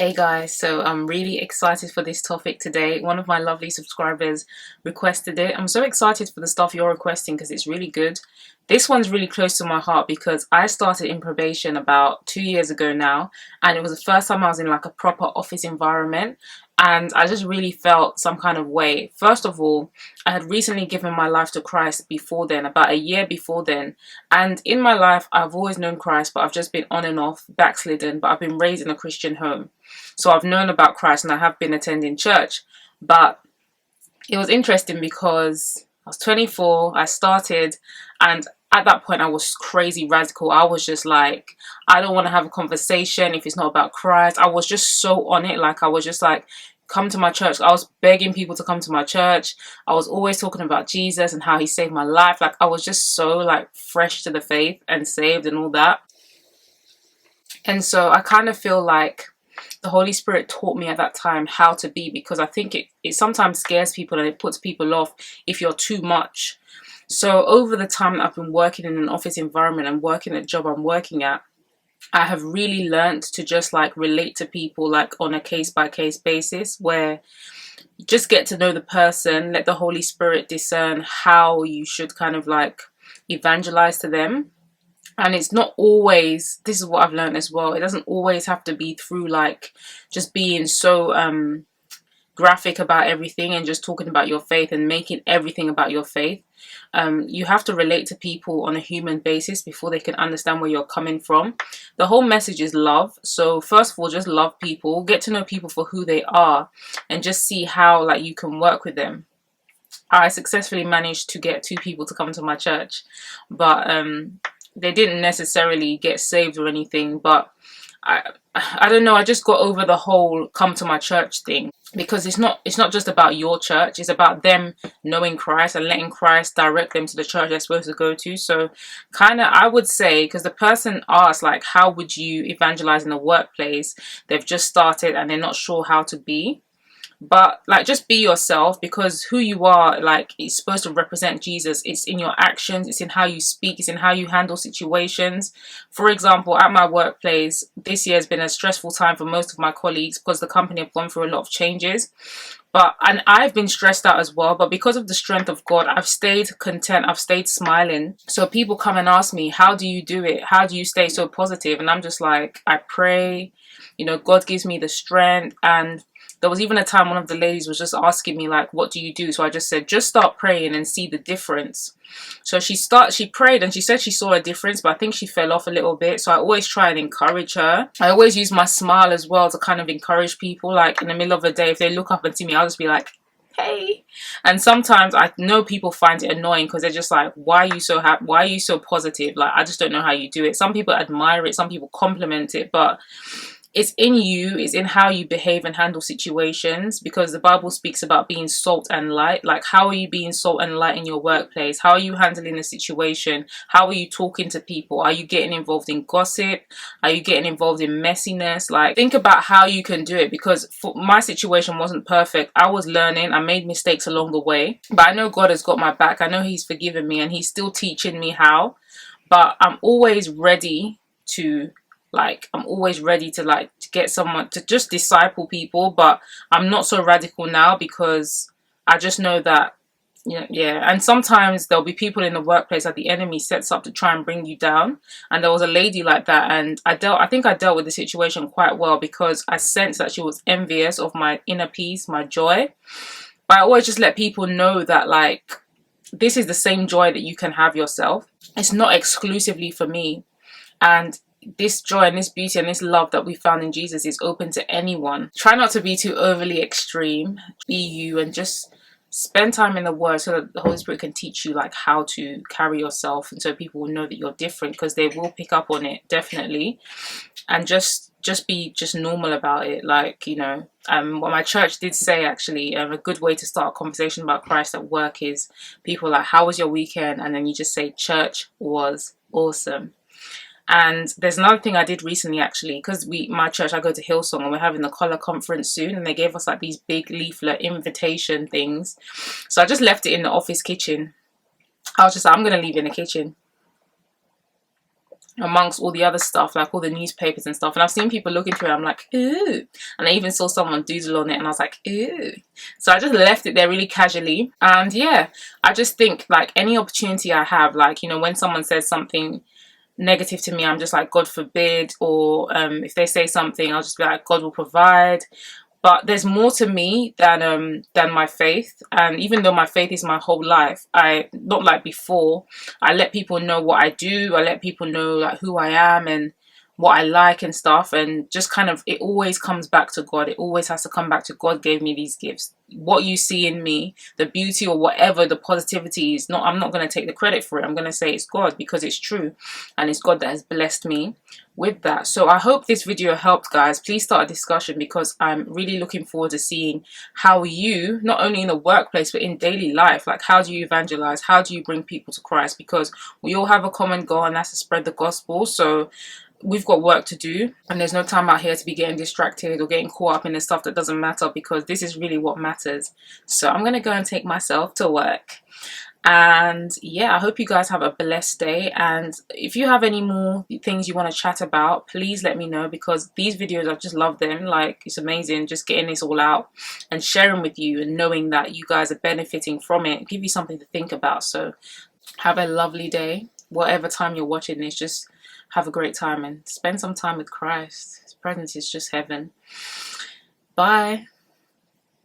Hey guys, so I'm really excited for this topic today. One of my lovely subscribers requested it. I'm so excited for the stuff you're requesting because it's really good. This one's really close to my heart because I started in probation about 2 years ago now, and it was the first time I was in like a proper office environment, and I just really felt some kind of way. First of all, I had recently given my life to Christ before then, about a year before then, and in my life I've always known Christ, but I've just been on and off, backslidden, but I've been raised in a Christian home. So I've known about Christ and I have been attending church. But it was interesting because I was 24, I started, and at that point I was crazy radical. I was just like, I don't want to have a conversation if it's not about Christ. I was just so on it. Like, I was just like, come to my church. I was begging people to come to my church. I was always talking about Jesus and how he saved my life. Like, I was just so like fresh to the faith and saved and all that. And so I kind of feel like the Holy Spirit taught me at that time how to be, because I think it sometimes scares people and it puts people off if you're too much. So over the time that I've been working in an office environment and working at the job I'm working at, I have really learned to just like relate to people like on a case by case basis, where you just get to know the person, let the Holy Spirit discern how you should kind of like evangelize to them. And it's not always, this is what I've learned as well, it doesn't always have to be through like just being so graphic about everything and just talking about your faith and making everything about your faith. You have to relate to people on a human basis before they can understand where you're coming from. The whole message is love. So first of all, just love people, get to know people for who they are, and just see how like you can work with them. I successfully managed to get 2 people to come to my church, but they didn't necessarily get saved or anything. But I don't know, I just got over the whole come to my church thing, because it's not just about your church, it's about them knowing Christ and letting Christ direct them to the church they're supposed to go to. So kind of, I would say, because the person asked like, how would you evangelize in the workplace? They've just started and they're not sure how to be. But like, just be yourself, because who you are like is supposed to represent Jesus. It's in your actions, it's in how you speak, it's in how you handle situations. For example, at my workplace, this year has been a stressful time for most of my colleagues because the company have gone through a lot of changes. And I've been stressed out as well, but because of the strength of God, I've stayed content, I've stayed smiling. So people come and ask me, how do you do it? How do you stay so positive? And I'm just like, I pray, God gives me the strength. And there was even a time one of the ladies was just asking me like, what do you do? So I just said, just start praying and see the difference. So she prayed and she said she saw a difference, but I think she fell off a little bit. So I always try and encourage her. I always use my smile as well to kind of encourage people. Like in the middle of the day, if they look up and see me, I'll just be like, hey. And sometimes I know people find it annoying because they're just like, why are you so happy? Why are you so positive? Like, I just don't know how you do it. Some people admire it, some people compliment it, but it's in you, it's in how you behave and handle situations, because the Bible speaks about being salt and light. Like, how are you being salt and light in your workplace? How are you handling the situation? How are you talking to people? Are you getting involved in gossip? Are you getting involved in messiness? Like, think about how you can do it, because my situation wasn't perfect. I was learning, I made mistakes along the way, but I know God has got my back. I know he's forgiven me and he's still teaching me how. But I'm always ready to to get someone to just disciple people. But I'm not so radical now because I just know that, yeah. And sometimes there'll be people in the workplace that the enemy sets up to try and bring you down. And there was a lady like that, and I think I dealt with the situation quite well, because I sensed that she was envious of my inner peace, my joy. But I always just let people know that like, this is the same joy that you can have yourself. It's not exclusively for me. And this joy and this beauty and this love that we found in Jesus is open to anyone. Try not to be too overly extreme. Be you, and just spend time in the Word so that the Holy Spirit can teach you like how to carry yourself, and so people will know that you're different, because they will pick up on it, definitely. And just be normal about it. Like, what my church did say, actually, a good way to start a conversation about Christ at work is people like, how was your weekend? And then you just say, church was awesome. And there's another thing I did recently, actually, because my church, I go to Hillsong, and we're having the Collar Conference soon, and they gave us like these big leaflet invitation things. So I just left it in the office kitchen. I was just like, I'm going to leave it in the kitchen. amongst all the other stuff, like all the newspapers and stuff. And I've seen people look into it, I'm like, ooh. And I even saw someone doodle on it and I was like, ooh. So I just left it there really casually. And yeah, I just think like any opportunity I have, like, you know, when someone says something negative to me, I'm just like, God forbid. Or if they say something, I'll just be like, God will provide. But there's more to me than my faith. And even though my faith is my whole life, I, not like before, I let people know what I do. I let people know like who I am and what I like and stuff. And just kind of, it always comes back to God. It always has to come back to God gave me these gifts. What you see in me, the beauty or whatever, the positivity is not, I'm not going to take the credit for it. I'm going to say it's God because it's true. And it's God that has blessed me with that. So I hope this video helped, guys. Please start a discussion because I'm really looking forward to seeing how you, not only in the workplace but in daily life, like how do you evangelize, how do you bring people to Christ, because we all have a common goal, and that's to spread the gospel. So we've got work to do, and there's no time out here to be getting distracted or getting caught up in the stuff that doesn't matter, because this is really what matters. So I'm gonna go and take myself to work. And yeah, I hope you guys have a blessed day. And if you have any more things you want to chat about, please let me know, because these videos, I just love them. Like, it's amazing just getting this all out and sharing with you and knowing that you guys are benefiting from it, give you something to think about. So have a lovely day, whatever time you're watching this. Just have a great time and spend some time with Christ. His presence is just heaven. Bye.